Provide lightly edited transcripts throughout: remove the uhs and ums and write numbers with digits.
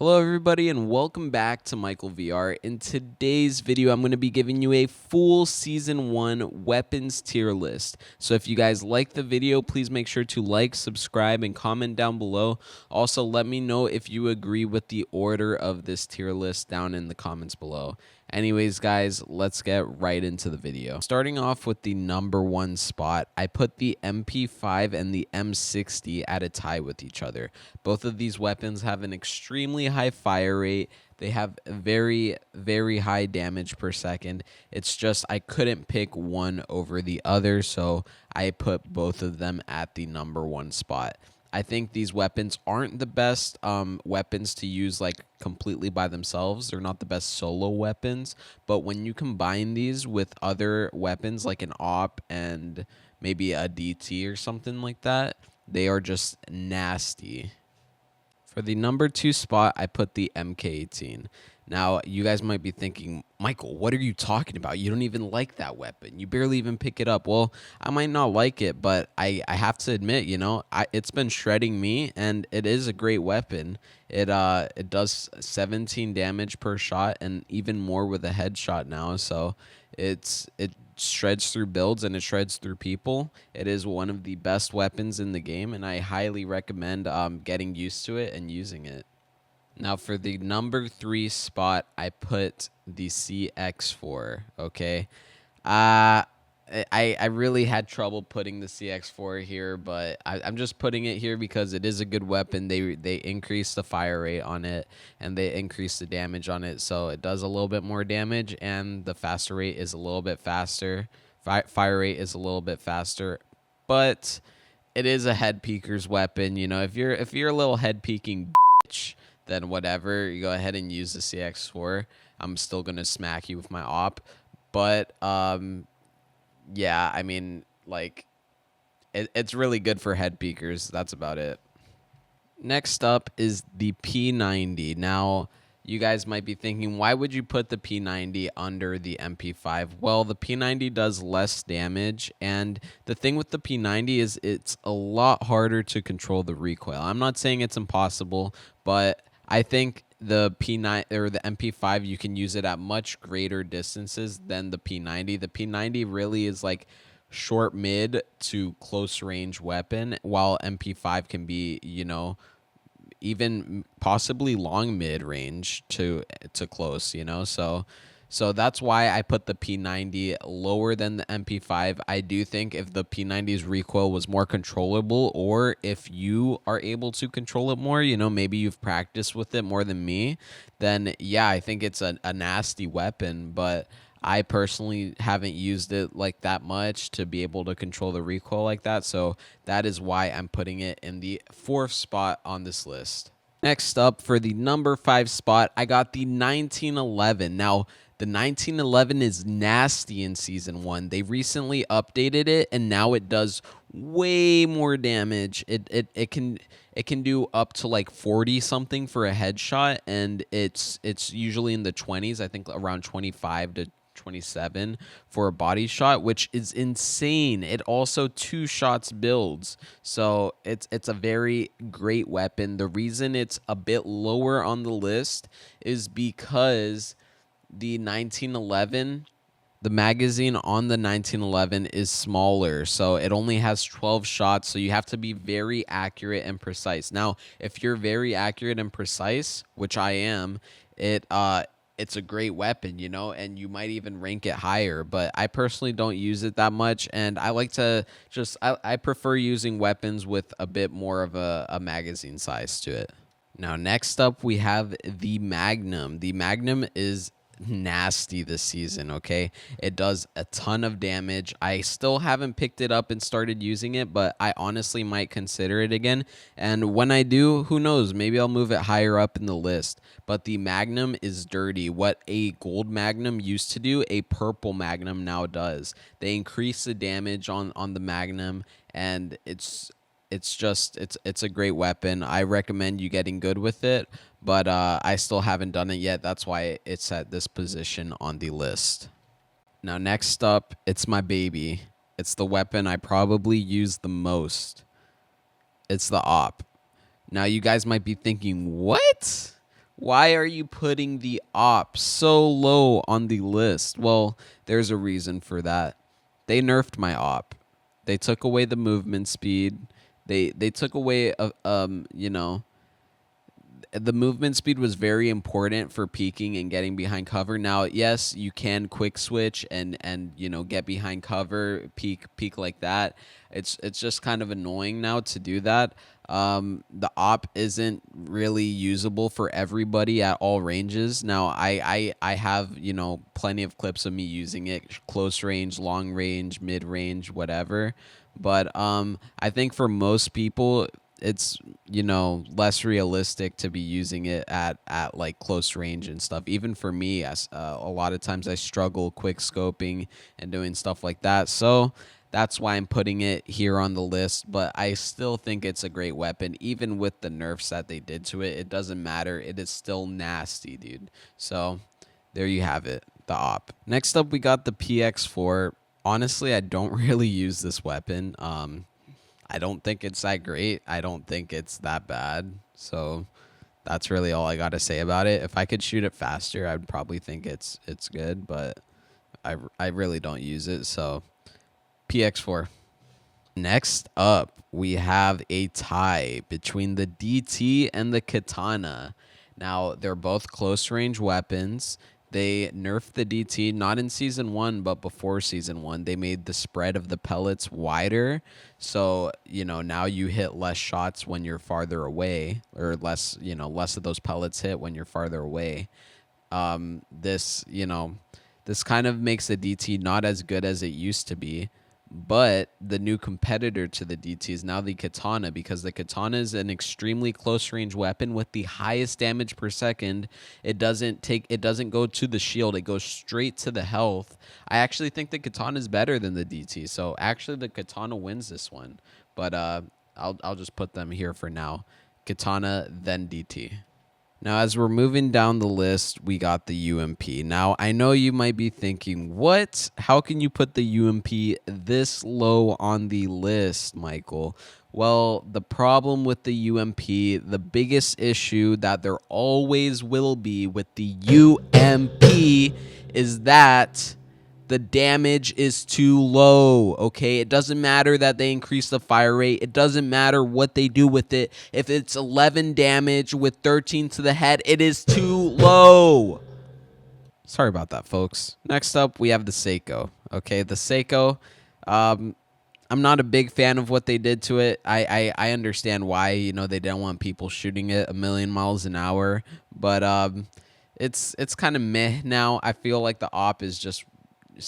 Hello everybody and welcome back to mikkelvr. In today's video, I'm going to be giving you a full Season 1 weapons tier list. So if you guys like the video, please make sure to like, subscribe, and comment down below. Also, let me know if you agree with the order of this tier list down in the comments below. Anyways, guys, let's get right into the video. Starting off with the number 1 spot, I put the MP5 and the M60 at a tie with each other. Both of these weapons have an extremely high fire rate. They have very, very high damage per second. It's just I couldn't pick one over the other, so I put both of them at the number 1 spot. I think these weapons aren't the best weapons to use like completely by themselves. They're not the best solo weapons, but when you combine these with other weapons like an AWP and maybe a DT or something like that, they are just nasty. For the number 2 spot, I put the MK18. Now, you guys might be thinking, Michael, what are you talking about? You don't even like that weapon. You barely even pick it up. Well, I might not like it, but I have to admit, you know, it's been shredding me, and it is a great weapon. It does 17 damage per shot, and even more with a headshot now. So it shreds through builds and it shreds through people. It is one of the best weapons in the game, and I highly recommend getting used to it and using it. Now for the number 3 spot, I put the CX4, okay? I really had trouble putting the CX4 here, but I'm just putting it here because it is a good weapon. They increase the fire rate on it, and they increase the damage on it, so it does a little bit more damage, and the faster rate is a little bit faster. Fire rate is a little bit faster, but it is a head peeker's weapon. You know, if you're a little head peeking bitch, then whatever, you go ahead and use the CX4. I'm still gonna smack you with my AWP, but yeah, I mean, like, it's really good for head peekers. That's about it. Next up is the P90. Now, you guys might be thinking, why would you put the P90 under the MP5? Well, the P90 does less damage, and the thing with the P90 is it's a lot harder to control the recoil. I'm not saying it's impossible, but I think the P9 or the MP5, you can use it at much greater distances than the P90. The P90 really is like short mid to close range weapon, while MP5 can be, you know, even possibly long mid range to close, you know. So that's why I put the P90 lower than the MP5. I do think if the P90's recoil was more controllable, or if you are able to control it more, you know, maybe you've practiced with it more than me, then yeah, I think it's a nasty weapon, but I personally haven't used it like that much to be able to control the recoil like that, so that is why I'm putting it in the 4th spot on this list. Next up, for the number 5 spot, I got the 1911. Now, the 1911 is nasty in Season 1. They recently updated it, and now it does way more damage. It can do up to like 40 something for a headshot, and it's usually in the 20s. I think around 25 to 27 for a body shot, which is insane. It also 2 shots builds, so it's a very great weapon. The reason it's a bit lower on the list is because the 1911, the magazine on the 1911 is smaller, so it only has 12 shots, so you have to be very accurate and precise. Now, if you're very accurate and precise, which I am, it's a great weapon, you know, and you might even rank it higher, but I personally don't use it that much, and I like to just, I prefer using weapons with a bit more of a magazine size to it. Now, next up, we have the Magnum. The Magnum is nasty this season, okay? It does a ton of damage. I still haven't picked it up and started using it, but I honestly might consider it again. And when I do, who knows? Maybe I'll move it higher up in the list. But the Magnum is dirty. What a gold Magnum used to do, a purple Magnum now does. They increase the damage on the Magnum, and it's a great weapon. I recommend you getting good with it, but I still haven't done it yet. That's why it's at this position on the list. Now, next up, it's my baby. It's the weapon I probably use the most. It's the AWP. Now, you guys might be thinking, what? Why are you putting the op so low on the list? Well, there's a reason for that. They nerfed my op. They took away the movement speed. They took away the movement speed was very important for peeking and getting behind cover. Now, yes, you can quick switch and get behind cover, peek like that. It's just kind of annoying now to do that. The op isn't really usable for everybody at all ranges. Now, I have plenty of clips of me using it close range, long range, mid range, whatever. But I think for most people, it's less realistic to be using it at like close range and stuff. Even for me, as a lot of times I struggle quick scoping and doing stuff like that. So that's why I'm putting it here on the list. But I still think it's a great weapon, even with the nerfs that they did to it. It doesn't matter. It is still nasty, dude. So there you have it, the op. Next up, we got the PX4. Honestly, I don't really use this weapon. I don't think it's that great. I don't think it's that bad. So that's really all I got to say about it. If I could shoot it faster, I'd probably think it's good, but I really don't use it. So PX4. Next up, we have a tie between the DT and the Katana. Now, they're both close range weapons. They nerfed the DT, not in Season 1, but before Season 1. They made the spread of the pellets wider. So, now you hit less shots when you're farther away, or less of those pellets hit when you're farther away. This kind of makes the DT not as good as it used to be. But the new competitor to the DT is now the Katana, because the Katana is an extremely close range weapon with the highest damage per second. It doesn't go to the shield. It goes straight to the health. I actually think the Katana is better than the DT. So actually the Katana wins this one. But I'll just put them here for now. Katana, then DT. Now, as we're moving down the list, we got the UMP. Now, I know you might be thinking, what? How can you put the UMP this low on the list, Michael? Well, the problem with the UMP, the biggest issue that there always will be with the UMP is that the damage is too low, okay? It doesn't matter that they increase the fire rate. It doesn't matter what they do with it. If it's 11 damage with 13 to the head, it is too low. Sorry about that, folks. Next up, we have the Seiko. Okay, the Seiko, I'm not a big fan of what they did to it. I understand why, they didn't want people shooting it a million miles an hour, but it's kind of meh now. I feel like the op is just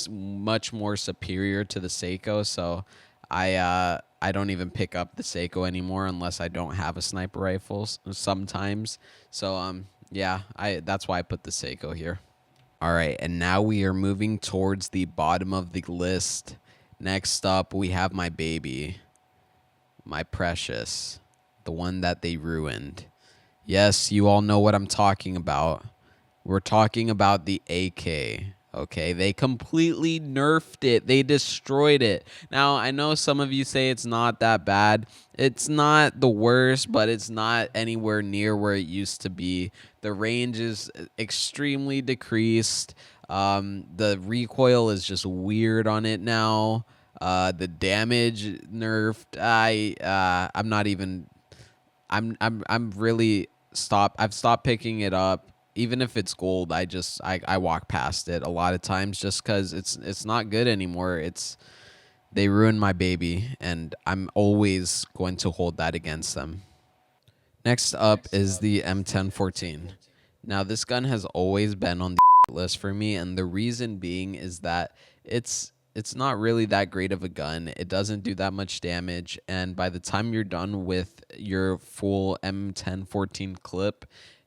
much more superior to the Seiko, so I don't even pick up the Seiko anymore unless I don't have a sniper rifle sometimes. So yeah, that's why I put the Seiko here. All right, and now we are moving towards the bottom of the list. Next up, we have my baby, my precious, the one that they ruined. Yes, you all know what I'm talking about. We're talking about the AK. Okay, they completely nerfed it. They destroyed it. Now, I know some of you say it's not that bad. It's not the worst, but it's not anywhere near where it used to be. The range is extremely decreased. The recoil is just weird on it now. The damage nerfed. I'm not even. I'm really stopped. I've stopped picking it up. Even if it's gold, I walk past it a lot of times just because it's not good anymore. They ruined my baby, and I'm always going to hold that against them. Next up is the M1014. Now, this gun has always been on the list for me, and the reason being is that it's not really that great of a gun. It doesn't do that much damage, and by the time you're done with your full M1014 clip,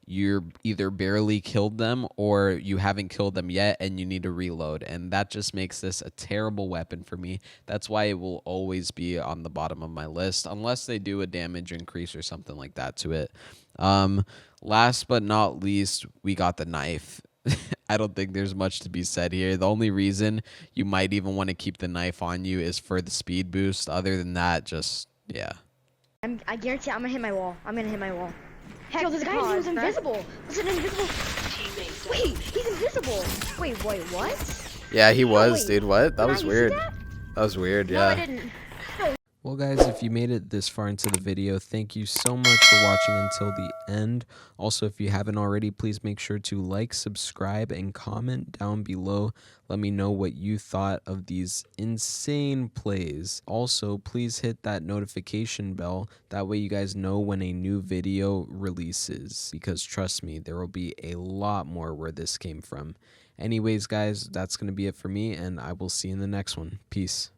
you're either barely killed them or you haven't killed them yet and you need to reload. And that just makes this a terrible weapon for me. That's why it will always be on the bottom of my list, unless they do a damage increase or something like that to it. Last but not least, we got the knife. I don't think there's much to be said here. The only reason you might even want to keep the knife on you is for the speed boost. Other than that, just, yeah. I guarantee I'm gonna hit my wall. I'm gonna hit my wall. Yo, this guy was invisible. Was it invisible? Wait, he's invisible. Wait, what? Yeah, he was, wait. dude. What? That was You see weird. that? That was weird, No, I yeah. didn't. Well, guys, if you made it this far into the video, thank you so much for watching until the end. Also, if you haven't already, please make sure to like, subscribe, and comment down below. Let me know what you thought of these insane plays. Also, please hit that notification bell. That way you guys know when a new video releases. Because trust me, there will be a lot more where this came from. Anyways, guys, that's going to be it for me, and I will see you in the next one. Peace.